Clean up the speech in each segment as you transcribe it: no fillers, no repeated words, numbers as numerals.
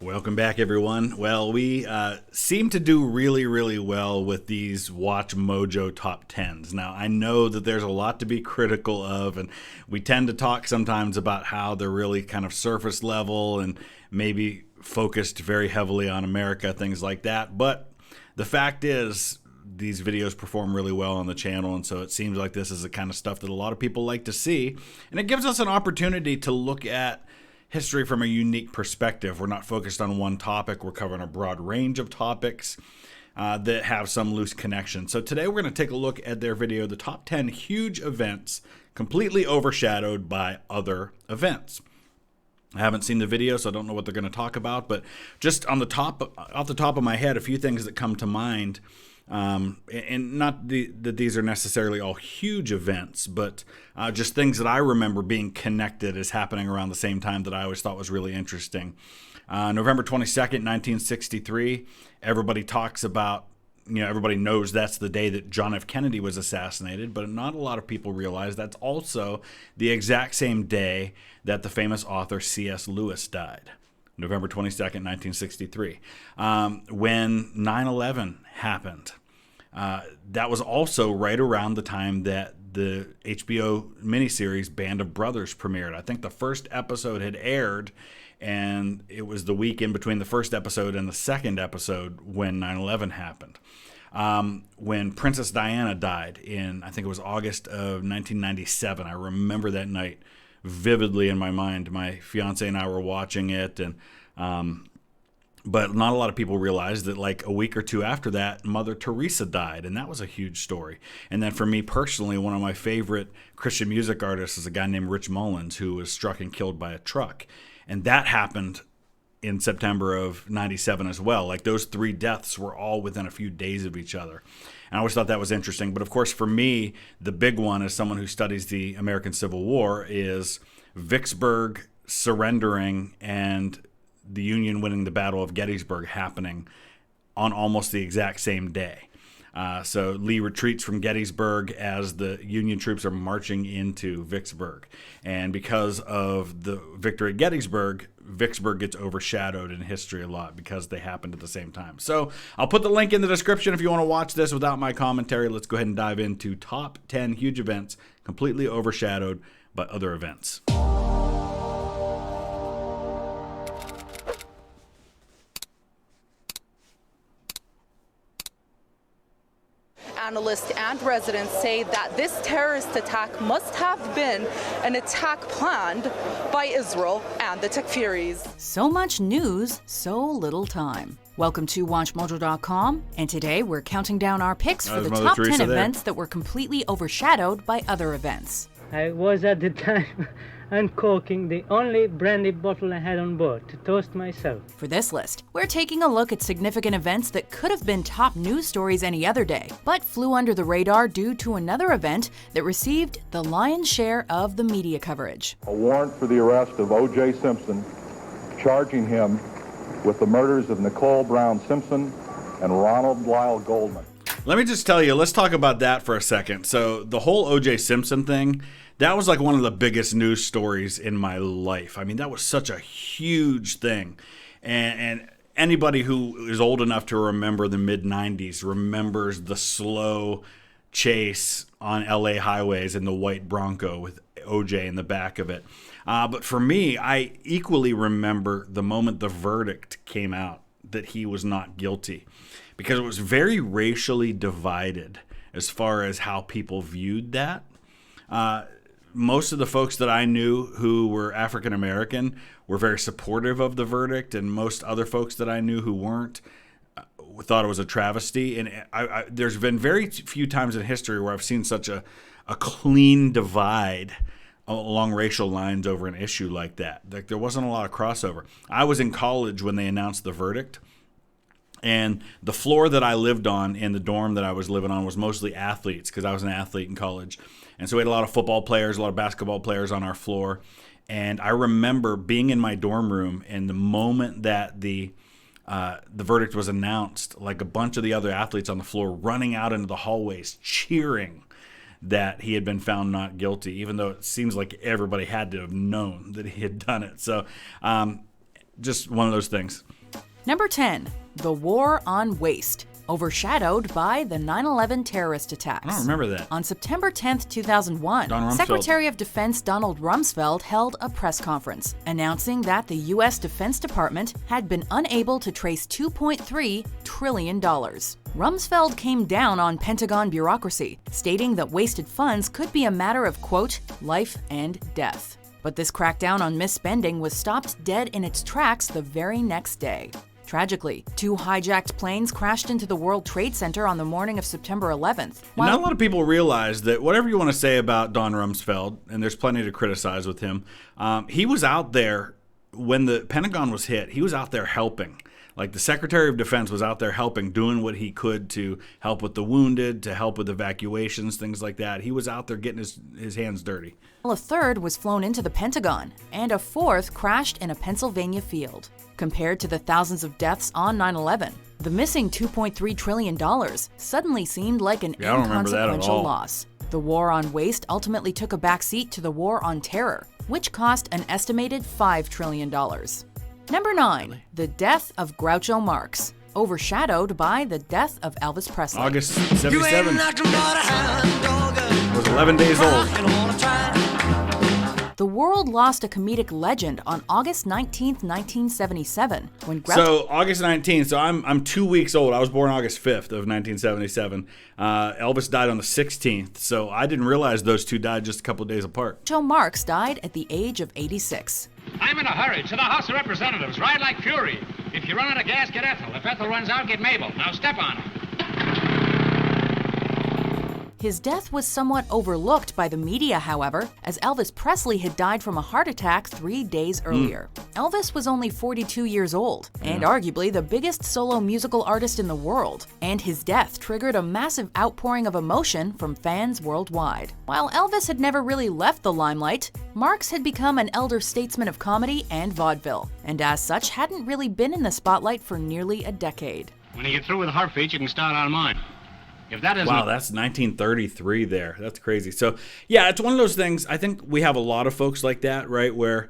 Welcome back, everyone. Well, we seem to do really, really well with these WatchMojo top 10s. Now, I know that there's a lot to be critical of, and we tend to talk sometimes about how they're really kind of surface level and maybe focused very heavily on America, things like that. But the fact is, these videos perform really well on the channel, and so it seems like this is the kind of stuff that a lot of people like to see. And it gives us an opportunity to look at history from a unique perspective. We're not focused on one topic. We're covering a broad range of topics that have some loose connection. So today we're going to take a look at their video, the top 10 huge events completely overshadowed by other events. I haven't seen the video, so I don't know what they're going to talk about, but just off the top of my head, a few things that come to mind. And not that these are necessarily all huge events, but just things that I remember being connected as happening around the same time that I always thought was really interesting. November 22nd, 1963, everybody talks about, everybody knows that's the day that John F. Kennedy was assassinated, but not a lot of people realize that's also the exact same day that the famous author C.S. Lewis died. November 22nd, 1963. When 9/11 happened, that was also right around the time that the HBO miniseries Band of Brothers premiered. I think the first episode had aired, and it was the week in between the first episode and the second episode when 9/11 happened. When Princess Diana died in, I think it was August of 1997. I remember that night vividly in my mind. My fiance and I were watching it, and but not a lot of people realized that like a week or two after that, Mother Teresa died, and that was a huge story. And then for me personally, one of my favorite Christian music artists is a guy named Rich Mullins, who was struck and killed by a truck, and that happened in September of 97 as well. Like those three deaths were all within a few days of each other. And I always thought that was interesting. But of course, for me, the big one as someone who studies the American Civil War is Vicksburg surrendering and the Union winning the Battle of Gettysburg happening on almost the exact same day. So Lee retreats from Gettysburg as the Union troops are marching into Vicksburg. And because of the victory at Gettysburg, Vicksburg gets overshadowed in history a lot because they happened at the same time. So I'll put the link in the description if you want to watch this without my commentary. Let's go ahead and dive into top 10 huge events completely overshadowed by other events. Analysts and residents say that this terrorist attack must have been an attack planned by Israel and the Takfiris. So much news, so little time. Welcome to WatchMojo.com, and today we're counting down our picks for the top 10 events that were completely overshadowed by other events. I was at the time uncorking the only brandy bottle I had on board to toast myself. For this list, we're taking a look at significant events that could have been top news stories any other day, but flew under the radar due to another event that received the lion's share of the media coverage. A warrant for the arrest of OJ Simpson, charging him with the murders of Nicole Brown Simpson and Ronald Lyle Goldman. Let me just tell you, let's talk about that for a second. So the whole OJ Simpson thing, that was like one of the biggest news stories in my life. I mean, that was such a huge thing. And anybody who is old enough to remember the mid-90s remembers the slow chase on LA highways in the white Bronco with OJ in the back of it. But for me, I equally remember the moment the verdict came out that he was not guilty, because it was very racially divided as far as how people viewed that. Most of the folks that I knew who were African American were very supportive of the verdict, and most other folks that I knew who weren't thought it was a travesty. And there's been very few times in history where I've seen such a clean divide along racial lines over an issue like that. Like, there wasn't a lot of crossover. I was in college when they announced the verdict, and the floor that I lived on in the dorm that I was living on was mostly athletes, because I was an athlete in college. And so we had a lot of football players, a lot of basketball players on our floor. And I remember being in my dorm room, and the moment that the verdict was announced, like a bunch of the other athletes on the floor running out into the hallways cheering that he had been found not guilty, even though it seems like everybody had to have known that he had done it. So just one of those things. Number 10, the War on Waste, overshadowed by the 9/11 terrorist attacks. I don't remember that. On September 10th, 2001, Don Rumsfeld. Secretary of Defense Donald Rumsfeld held a press conference announcing that the U.S. Defense Department had been unable to trace $2.3 trillion. Rumsfeld came down on Pentagon bureaucracy, stating that wasted funds could be a matter of, quote, life and death. But this crackdown on misspending was stopped dead in its tracks the very next day. Tragically, 2 hijacked planes crashed into the World Trade Center on the morning of September 11th. Not a lot of people realize that whatever you want to say about Don Rumsfeld, and there's plenty to criticize with him, he was out there when the Pentagon was hit. He was out there helping. Like the Secretary of Defense was out there helping, doing what he could to help with the wounded, to help with evacuations, things like that. He was out there getting his hands dirty. A third was flown into the Pentagon, and a fourth crashed in a Pennsylvania field. Compared to the thousands of deaths on 9/11, the missing $2.3 trillion suddenly seemed like an inconsequential loss. The war on waste ultimately took a backseat to the war on terror, which cost an estimated $5 trillion. Number 9, the death of Groucho Marx, overshadowed by the death of Elvis Presley. August 77. I was 11 days old. The world lost a comedic legend on August 19th, 1977, when Groucho... So, August 19th, so I'm 2 weeks old. I was born August 5th of 1977. Elvis died on the 16th, so I didn't realize those two died just a couple of days apart. Groucho Marx died at the age of 86. I'm in a hurry. To the House of Representatives. Ride like fury. If you run out of gas, get Ethel. If Ethel runs out, get Mabel. Now step on her. His death was somewhat overlooked by the media, however, as Elvis Presley had died from a heart attack 3 days earlier. Elvis was only 42 years old, and arguably the biggest solo musical artist in the world, and his death triggered a massive outpouring of emotion from fans worldwide. While Elvis had never really left the limelight, Marx had become an elder statesman of comedy and vaudeville, and as such hadn't really been in the spotlight for nearly a decade. When you get through with Heartbeat, you can start on mine. If that isn't... Wow, that's 1933 there. That's crazy. So, yeah, it's one of those things. I think we have a lot of folks like that, right, where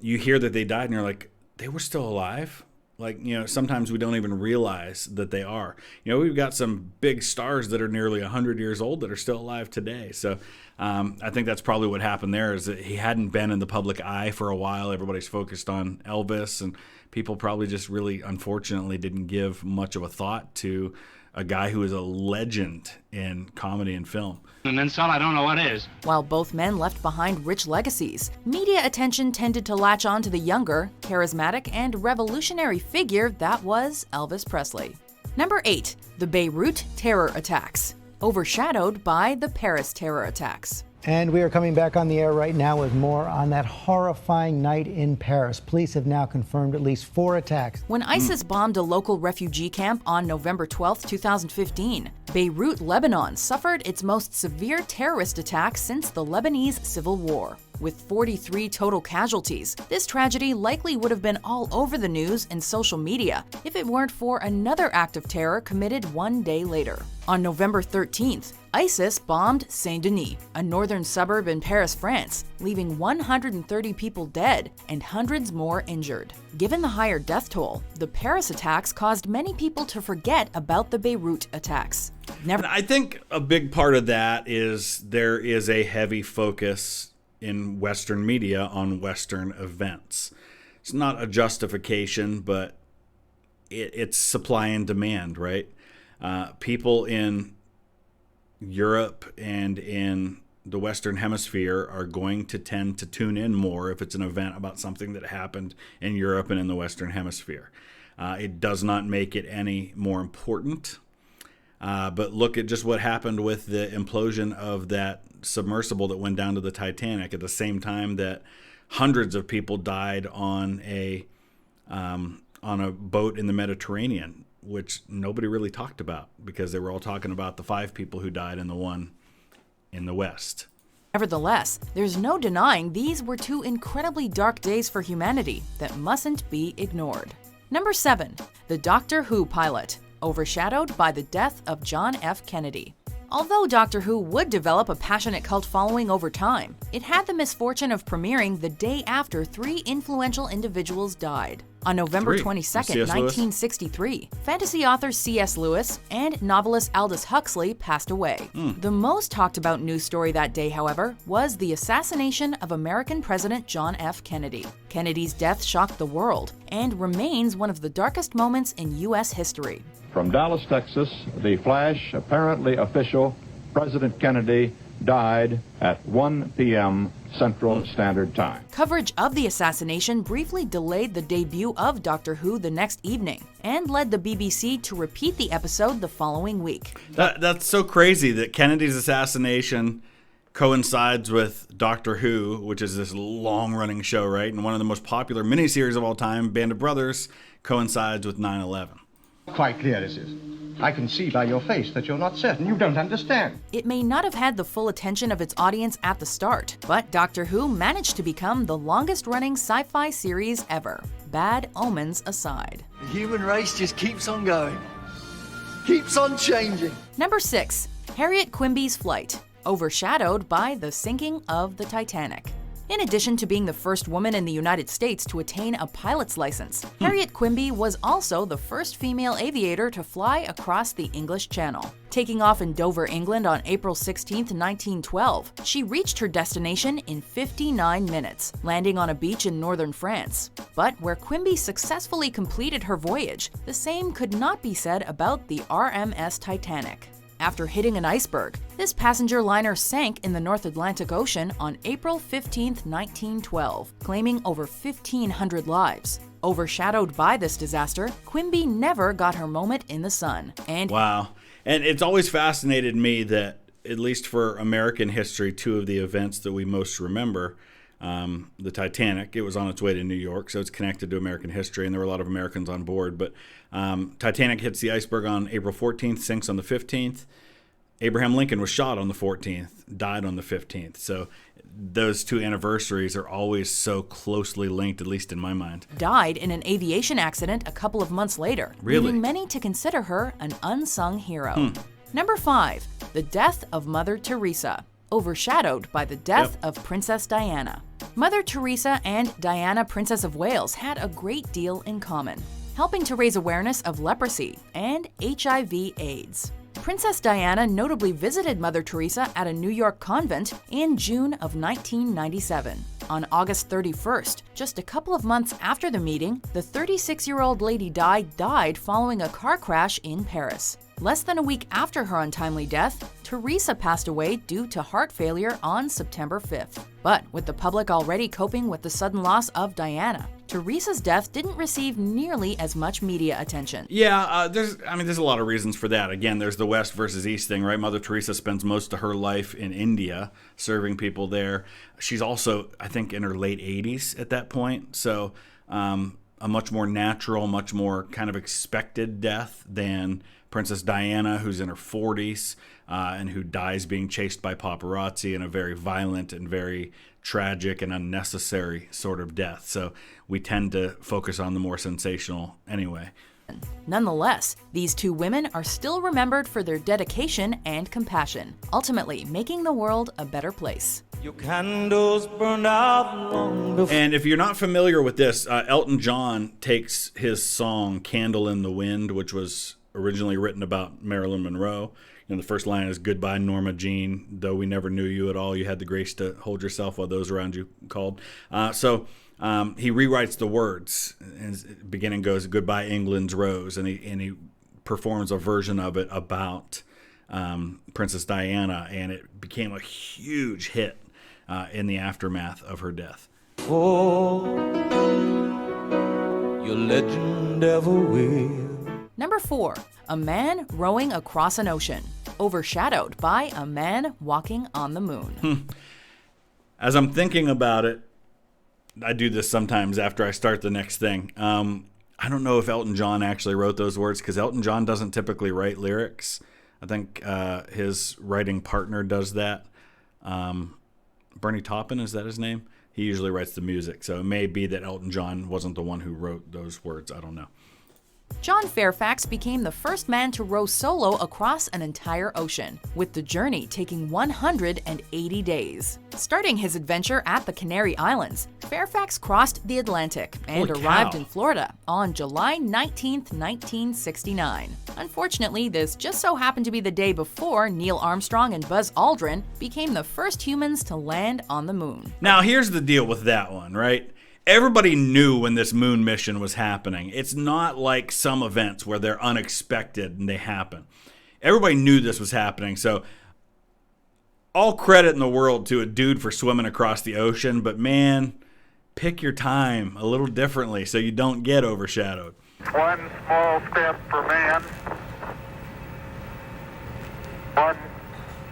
you hear that they died and you're like, they were still alive? Like, sometimes we don't even realize that they are. We've got some big stars that are nearly 100 years old that are still alive today. So I think that's probably what happened there is that he hadn't been in the public eye for a while. Everybody's focused on Elvis, and people probably just really, unfortunately, didn't give much of a thought to a guy who is a legend in comedy and film. And then, son, I don't know what is. While both men left behind rich legacies, media attention tended to latch on to the younger, charismatic, and revolutionary figure that was Elvis Presley. Number 8, the Beirut terror attacks, overshadowed by the Paris terror attacks. And we are coming back on the air right now with more on that horrifying night in Paris. Police have now confirmed at least 4 attacks. When ISIS bombed a local refugee camp on November 12, 2015, Beirut, Lebanon suffered its most severe terrorist attack since the Lebanese Civil War. With 43 total casualties, this tragedy likely would have been all over the news and social media if it weren't for another act of terror committed 1 day later. On November 13th, ISIS bombed Saint-Denis, a northern suburb in Paris, France, leaving 130 people dead and hundreds more injured. Given the higher death toll, the Paris attacks caused many people to forget about the Beirut attacks. I think a big part of that is there is a heavy focus in Western media on Western events. It's not a justification, but it's supply and demand, right? People in Europe and in the Western Hemisphere are going to tend to tune in more if it's an event about something that happened in Europe and in the Western Hemisphere. It does not make it any more important. But look at just what happened with the implosion of that submersible that went down to the Titanic at the same time that hundreds of people died on a boat in the Mediterranean, which nobody really talked about because they were all talking about the 5 people who died and the one in the West. Nevertheless, there's no denying these were 2 incredibly dark days for humanity that mustn't be ignored. Number 7, the Doctor Who pilot, overshadowed by the death of John F. Kennedy. Although Doctor Who would develop a passionate cult following over time, it had the misfortune of premiering the day after 3 influential individuals died. On November 22nd, 1963, fantasy author C.S. Lewis and novelist Aldous Huxley passed away. The most talked about news story that day, however, was the assassination of American President John F. Kennedy. Kennedy's death shocked the world and remains one of the darkest moments in U.S. history. From Dallas, Texas, the flash, apparently official, President Kennedy died at 1 p.m. Central Standard Time. Coverage of the assassination briefly delayed the debut of Doctor Who the next evening and led the BBC to repeat the episode the following week. That's so crazy that Kennedy's assassination coincides with Doctor Who, which is this long-running show, right? And one of the most popular miniseries of all time, Band of Brothers, coincides with 9/11. Quite clear this is. I can see by your face that you're not certain. You don't understand. It may not have had the full attention of its audience at the start, but Doctor Who managed to become the longest-running sci-fi series ever, bad omens aside. The human race just keeps on going. Keeps on changing. Number 6. Harriet Quimby's flight, overshadowed by the sinking of the Titanic. In addition to being the first woman in the United States to attain a pilot's license, Harriet Quimby was also the first female aviator to fly across the English Channel. Taking off in Dover, England on April 16, 1912, she reached her destination in 59 minutes, landing on a beach in northern France. But where Quimby successfully completed her voyage, the same could not be said about the RMS Titanic. After hitting an iceberg, this passenger liner sank in the North Atlantic Ocean on April 15, 1912, claiming over 1,500 lives. Overshadowed by this disaster, Quimby never got her moment in the sun. Wow. And it's always fascinated me that, at least for American history, 2 of the events that we most remember, the Titanic, it was on its way to New York, so it's connected to American history, and there were a lot of Americans on board. But Titanic hits the iceberg on April 14th, sinks on the 15th. Abraham Lincoln was shot on the 14th, died on the 15th. So those 2 anniversaries are always so closely linked, at least in my mind. Died in an aviation accident a couple of months later, leaving many to consider her an unsung hero. Number 5. The death of Mother Teresa, overshadowed by the death of Princess Diana. Mother Teresa and Diana, Princess of Wales, had a great deal in common, helping to raise awareness of leprosy and HIV/AIDS. Princess Diana notably visited Mother Teresa at a New York convent in June of 1997. On August 31st, just a couple of months after the meeting, the 36-year-old Lady Di died following a car crash in Paris. Less than a week after her untimely death, Teresa passed away due to heart failure on September 5th. But with the public already coping with the sudden loss of Diana, Teresa's death didn't receive nearly as much media attention. Yeah, there's a lot of reasons for that. Again, there's the West versus East thing, right? Mother Teresa spends most of her life in India, serving people there. She's also, I think, in her late 80s at that point. So a much more natural, much more kind of expected death than Princess Diana, who's in her 40s and who dies being chased by paparazzi in a very violent and very tragic and unnecessary sort of death. So we tend to focus on the more sensational anyway. Nonetheless, these 2 women are still remembered for their dedication and compassion, ultimately making the world a better place. Your candles burned out long before. And if you're not familiar with this, Elton John takes his song Candle in the Wind, which was originally written about Marilyn Monroe. The first line is, "Goodbye, Norma Jean, though we never knew you at all, you had the grace to hold yourself while those around you called." So he rewrites the words, and the beginning goes, "Goodbye, England's Rose," and he performs a version of it about Princess Diana, and it became a huge hit in the aftermath of her death. Oh, your legend ever will. Number 4. A man rowing across an ocean, overshadowed by a man walking on the moon. As I'm thinking about it, I do this sometimes after I start the next thing. I don't know if Elton John actually wrote those words, because Elton John doesn't typically write lyrics. I think his writing partner does that. Bernie Taupin, is that his name? He usually writes the music. So it may be that Elton John wasn't the one who wrote those words. I don't know. John Fairfax became the first man to row solo across an entire ocean, with the journey taking 180 days. Starting his adventure at the Canary Islands, Fairfax crossed the Atlantic and arrived in Florida on July 19, 1969. Unfortunately, this just so happened to be the day before Neil Armstrong and Buzz Aldrin became the first humans to land on the moon. Now, here's the deal with that one, right? Everybody knew when this moon mission was happening. It's not like some events where they're unexpected and they happen. Everybody knew this was happening, so all credit in the world to a dude for swimming across the ocean, but man, pick your time a little differently so you don't get overshadowed. One small step for man, one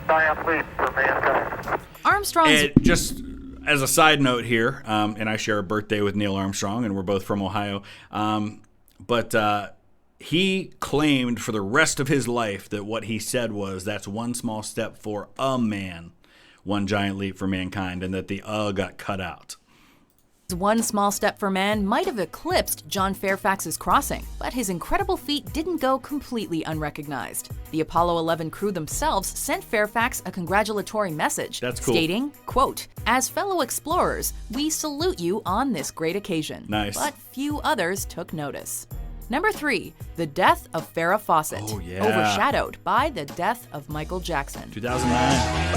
giant leap for mankind. Armstrong's... Just as a side note here, and I share a birthday with Neil Armstrong, and we're both from Ohio, but he claimed for the rest of his life that what he said was, that's one small step for a man, one giant leap for mankind, and that the got cut out. One small step for man might have eclipsed John Fairfax's crossing, but his incredible feat didn't go completely unrecognized. The Apollo 11 crew themselves sent Fairfax a congratulatory message, stating, quote, "As fellow explorers, we salute you on this great occasion." Nice. But few others took notice. Number 3, the death of Farrah Fawcett, overshadowed by the death of Michael Jackson. 2009.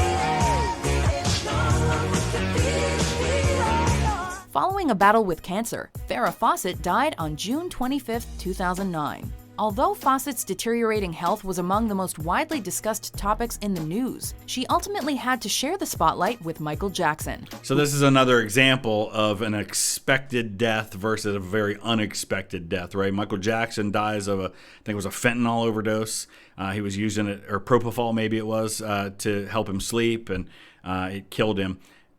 Following a battle with cancer, Farrah Fawcett died on June 25, 2009. Although Fawcett's deteriorating health was among the most widely discussed topics in the news, she ultimately had to share the spotlight with Michael Jackson. So this is another example of an expected death versus a very unexpected death, right? Michael Jackson dies of I think it was a fentanyl overdose. He was using it, or propofol maybe it was, to help him sleep, and it killed him.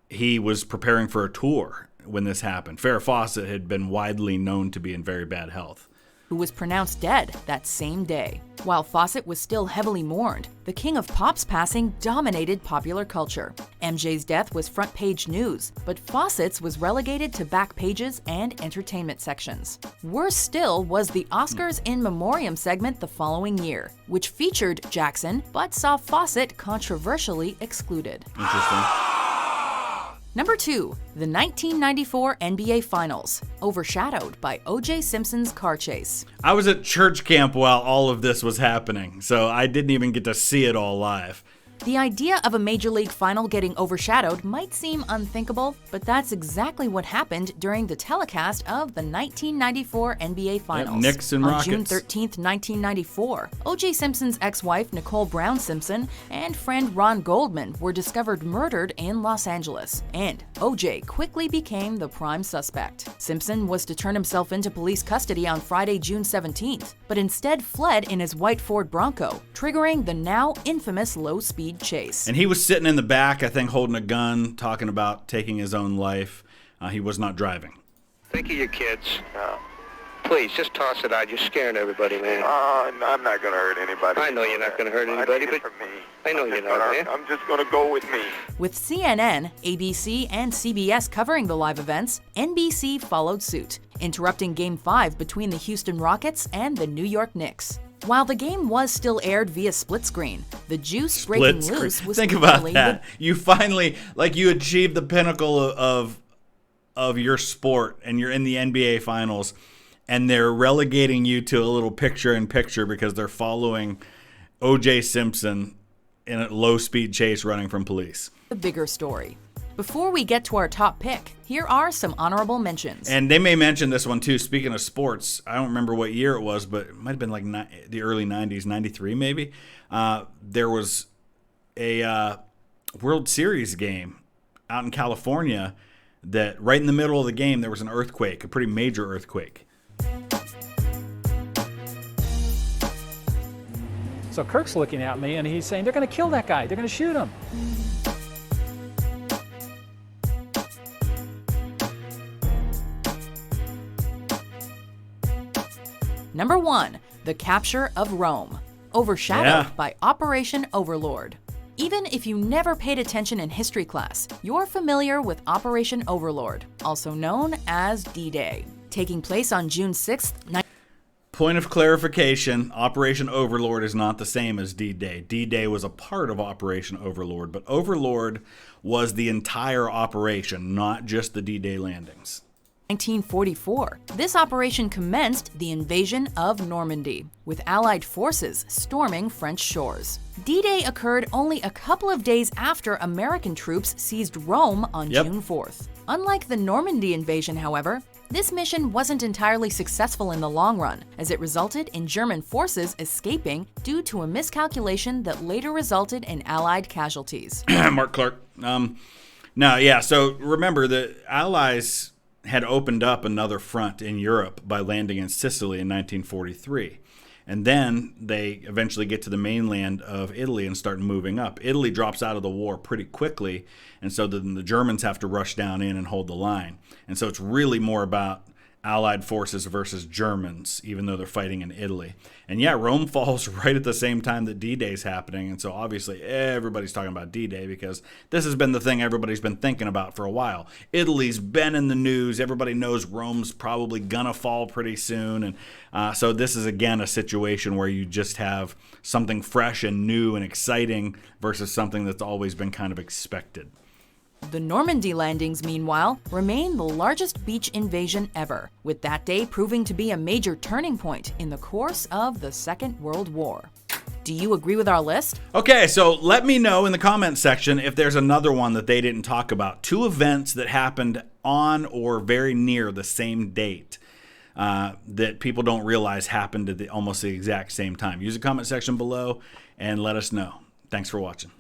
He was preparing for a tour when this happened. Farrah Fawcett had been widely known to be in very bad health. Who was pronounced dead that same day. While Fawcett was still heavily mourned, the king of pop's passing dominated popular culture. MJ's death was front page news, but Fawcett's was relegated to back pages and entertainment sections. Worse still was the Oscars in Memoriam segment the following year, which featured Jackson but saw Fawcett controversially excluded. Interesting. Number 2, the 1994 NBA Finals, overshadowed by OJ Simpson's car chase. I was at church camp while all of this was happening, so I didn't even get to see it all live. The idea of a Major League Final getting overshadowed might seem unthinkable, but that's exactly what happened during the telecast of the 1994 NBA Finals. Knicks and Rockets. On June Rockets. 13, 1994, O.J. Simpson's ex-wife Nicole Brown Simpson and friend Ron Goldman were discovered murdered in Los Angeles, and O.J. quickly became the prime suspect. Simpson was to turn himself into police custody on Friday, June 17th, but instead fled in his white Ford Bronco, triggering the now infamous low-speed chase. And he was sitting in the back, I think, holding a gun, talking about taking his own life. He was not driving. Think of your kids. Please, just toss it out. You're scaring everybody, man. I'm not going to hurt anybody. I know you're not going to hurt anybody, but I know you're not, man. I'm just going to go with me. With CNN, ABC, and CBS covering the live events, NBC followed suit, interrupting Game 5 between the Houston Rockets and the New York Knicks. While the game was still aired via split screen, the juice breaking loose was Think about that. You finally, you achieved the pinnacle of your sport, and you're in the NBA Finals, and they're relegating you to a little picture-in-picture because they're following OJ Simpson in a low-speed chase running from police. The bigger story. Before we get to our top pick, here are some honorable mentions. And they may mention this one too. Speaking of sports, I don't remember what year it was, but it might have been the early 90s, 93 maybe. There was a World Series game out in California that right in the middle of the game there was an earthquake, a pretty major earthquake. So Kirk's looking at me and he's saying, they're going to kill that guy. They're going to shoot him. Number 1, the capture of Rome, overshadowed by Operation Overlord. Even if you never paid attention in history class, you're familiar with Operation Overlord, also known as D-Day. Taking place on June 6th, Point of clarification, Operation Overlord is not the same as D-Day. D-Day was a part of Operation Overlord, but Overlord was the entire operation, not just the D-Day landings. 1944, this operation commenced the invasion of Normandy, with Allied forces storming French shores. D-Day occurred only a couple of days after American troops seized Rome on June 4th. Unlike the Normandy invasion, however, this mission wasn't entirely successful in the long run, as it resulted in German forces escaping due to a miscalculation that later resulted in Allied casualties. Mark Clark. So remember, the Allies had opened up another front in Europe by landing in Sicily in 1943. And then they eventually get to the mainland of Italy and start moving up. Italy drops out of the war pretty quickly, and so then the Germans have to rush down in and hold the line. And so it's really more about Allied forces versus Germans, even though they're fighting in Italy. And yeah, Rome falls right at the same time that D-Day is happening. And so obviously everybody's talking about D-Day because this has been the thing everybody's been thinking about for a while. Italy's been in the news. Everybody knows Rome's probably gonna fall pretty soon. And so this is, again, a situation where you just have something fresh and new and exciting versus something that's always been kind of expected. The Normandy landings, meanwhile, remain the largest beach invasion ever, with that day proving to be a major turning point in the course of the Second World War. Do you agree with our list? Okay, so let me know in the comments section if there's another one that they didn't talk about. 2 events that happened on or very near the same date that people don't realize happened at almost the exact same time. Use the comment section below and let us know. Thanks for watching.